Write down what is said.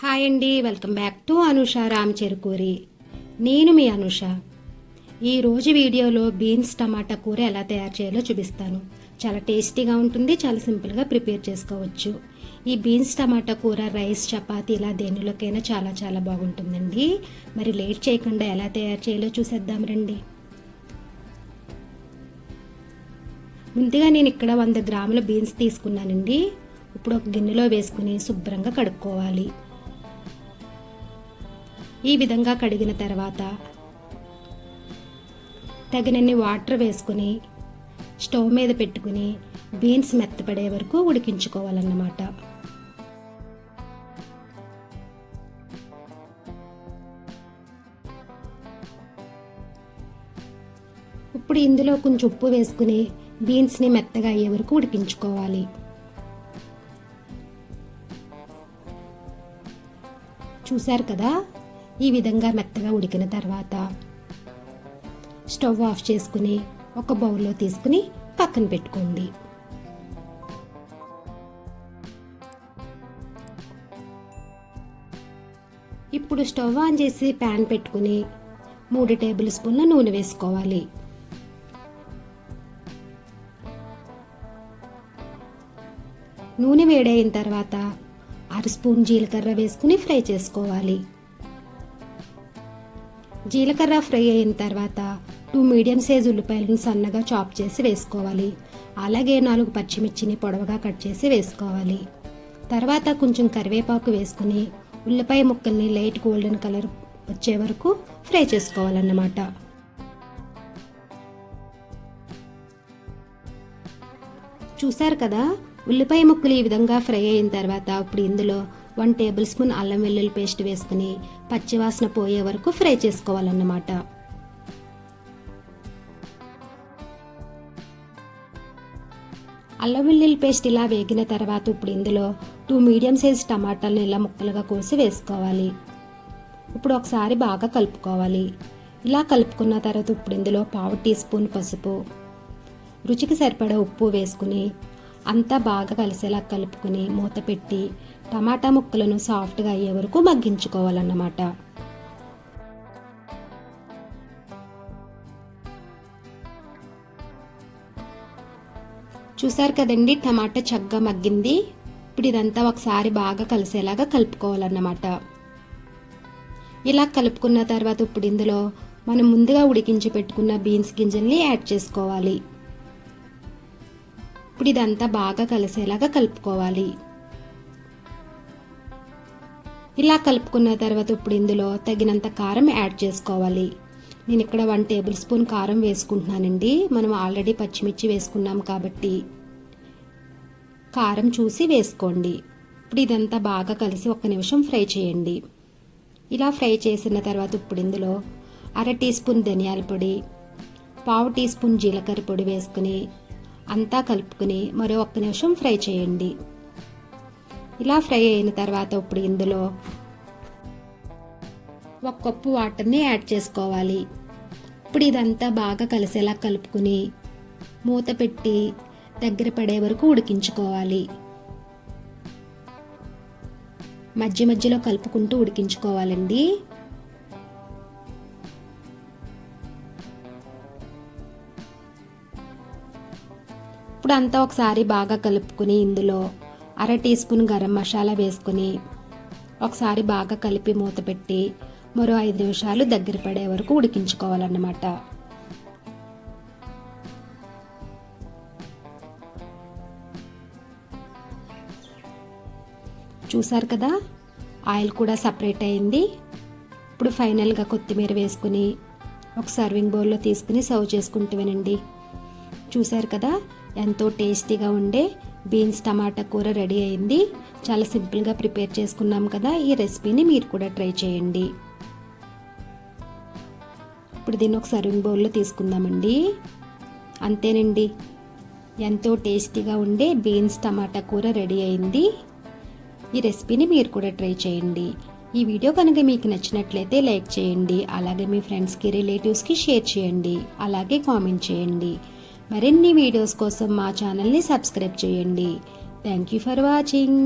Hi అండి, welcome back to Anusha Ram Cherukuri. నేను మీ అనుష. ఈరోజు వీడియోలో బీన్స్ టమాటా కూర ఎలా తయారు చేయాలో చూపిస్తాను. చాలా టేస్టీగా ఉంటుంది, చాలా సింపుల్గా ప్రిపేర్ చేసుకోవచ్చు. ఈ బీన్స్ టమాటా కూర రైస్, చపాతీ ఇలా దేనిలోకైనా చాలా చాలా బాగుంటుందండి. మరి లేట్ చేయకుండా ఎలా తయారు చేయాలో చూసేద్దాం రండి. ముందుగా నేను ఇక్కడ 100 గ్రాముల బీన్స్ తీసుకున్నానండి. ఇప్పుడు ఒక గిన్నెలో వేసుకుని శుభ్రంగా కడుక్కోవాలి. ఈ విధంగా కడిగిన తర్వాత తగినన్ని వాటర్ వేసుకుని స్టవ్ మీద పెట్టుకుని బీన్స్ మెత్తపడే వరకు ఉడికించుకోవాలన్నమాట. ఇప్పుడు ఇందులో కొంచెం ఉప్పు వేసుకుని బీన్స్ని మెత్తగా అయ్యే వరకు ఉడికించుకోవాలి. చూశారు కదా, ఈ విధంగా మెత్తగా ఉడికిన తర్వాత స్టవ్ ఆఫ్ చేసుకుని ఒక బౌల్లో తీసుకుని పక్కన పెట్టుకోండి. ఇప్పుడు స్టవ్ ఆన్ చేసి ప్యాన్ పెట్టుకుని 3 టేబుల్ స్పూన్ల నూనె వేసుకోవాలి. నూనె వేడైన తర్వాత 1/2 స్పూన్ జీలకర్ర వేసుకుని ఫ్రై చేసుకోవాలి. జీలకర్ర ఫ్రై అయిన తర్వాత 2 మీడియం సైజ్ ఉల్లిపాయలను సన్నగా చాప్ చేసి వేసుకోవాలి. అలాగే 4 పచ్చిమిర్చిని పొడవుగా కట్ చేసి వేసుకోవాలి. తర్వాత కొంచెం కరివేపాకు వేసుకుని ఉల్లిపాయ ముక్కల్ని లైట్ గోల్డెన్ కలర్ వచ్చే వరకు ఫ్రై చేసుకోవాలన్నమాట. చూసారు కదా, ఉల్లిపాయ ముక్కలు ఈ విధంగా ఫ్రై అయిన తర్వాత ఇప్పుడు ఇందులో 1 టేబుల్ స్పూన్ అల్లం వెల్లుల్లి పేస్ట్ వేసుకుని పచ్చివాసన పోయే వరకు ఫ్రై చేసుకోవాలన్నమాట. అల్లం వెల్లుల్లి పేస్ట్ ఇలా వేగిన తర్వాత ఇప్పుడు ఇందులో 2 మీడియం సైజ్ టమాటాలను ఇలా ముక్కలుగా కోసి వేసుకోవాలి. ఇప్పుడు ఒకసారి బాగా కలుపుకోవాలి. ఇలా కలుపుకున్న తర్వాత ఇప్పుడు ఇందులో 1/2 టీ స్పూన్ పసుపు, రుచికి సరిపడా ఉప్పు వేసుకుని అంతా బాగా కలిసేలా కలుపుకుని మూత పెట్టి టమాటా ముక్కలను సాఫ్ట్గా అయ్యే వరకు మగ్గించుకోవాలన్నమాట. చూసారు కదండి, టమాటా చక్కగా మగ్గింది. ఇప్పుడు ఇదంతా ఒకసారి బాగా కలిసేలాగా కలుపుకోవాలన్నమాట. ఇలా కలుపుకున్న తర్వాత ఇప్పుడు ఇందులో మనం ముందుగా ఉడికించి పెట్టుకున్న బీన్స్ గింజల్ని యాడ్ చేసుకోవాలి. ఇప్పుడు ఇదంతా బాగా కలిసేలాగా కలుపుకోవాలి. ఇలా కలుపుకున్న తర్వాత ఇప్పుడు ఇందులో తగినంత కారం యాడ్ చేసుకోవాలి. నేను ఇక్కడ 1 టేబుల్ స్పూన్ కారం వేసుకుంటున్నానండి. మనం ఆల్రెడీ పచ్చిమిర్చి వేసుకున్నాం కాబట్టి కారం చూసి వేసుకోండి. ఇప్పుడు ఇదంతా బాగా కలిసి 1 నిమిషం ఫ్రై చేయండి. ఇలా ఫ్రై చేసిన తర్వాత ఇప్పుడు ఇందులో 1/2 టీ స్పూన్ ధనియాల పొడి, 1/2 టీ స్పూన్ జీలకర్ర పొడి వేసుకుని అంతా కలుపుకుని మరో 1 నిమిషం ఫ్రై చేయండి. ఇలా ఫ్రై అయిన తర్వాత ఇప్పుడు ఇందులో 1 కప్పు వాటర్ని యాడ్ చేసుకోవాలి. ఇప్పుడు ఇదంతా బాగా కలిసేలా కలుపుకుని మూత పెట్టి దగ్గర పడే వరకు ఉడికించుకోవాలి. మధ్య మధ్యలో కలుపుకుంటూ ఉడికించుకోవాలండి. ఇప్పుడు అంతా ఒకసారి బాగా కలుపుకుని ఇందులో 1/2 టీ స్పూన్ గరం మసాలా వేసుకుని ఒకసారి బాగా కలిపి మూత పెట్టి మరో 5 నిమిషాలు దగ్గర పడే వరకు ఉడికించుకోవాలన్నమాట. చూసారు కదా, ఆయిల్ కూడా సపరేట్ అయింది. ఇప్పుడు ఫైనల్గా కొత్తిమీర వేసుకుని ఒక సర్వింగ్ బౌల్లో తీసుకుని సర్వ్ చేసుకుంటూనండి. చూసారు కదా, ఎంతో టేస్టీగా ఉండే బీన్స్ టమాటా కూర రెడీ అయింది. చాలా సింపుల్గా ప్రిపేర్ చేసుకున్నాం కదా. ఈ రెసిపీని మీరు కూడా ట్రై చేయండి. ఇప్పుడు దీన్ని ఒక సర్వింగ్ బౌల్లో తీసుకుందామండి. అంతేనండి, ఎంతో టేస్టీగా ఉండే బీన్స్ టమాటా కూర రెడీ అయింది. ఈ రెసిపీని మీరు కూడా ట్రై చేయండి. ఈ వీడియో కనుక మీకు నచ్చినట్లయితే లైక్ చేయండి. అలాగే మీ ఫ్రెండ్స్కి, రిలేటివ్స్కి షేర్ చేయండి. అలాగే కామెంట్ చేయండి. మరిన్ని వీడియోస్ కోసం మా ఛానల్ని సబ్స్క్రైబ్ చేయండి. Thank you for watching.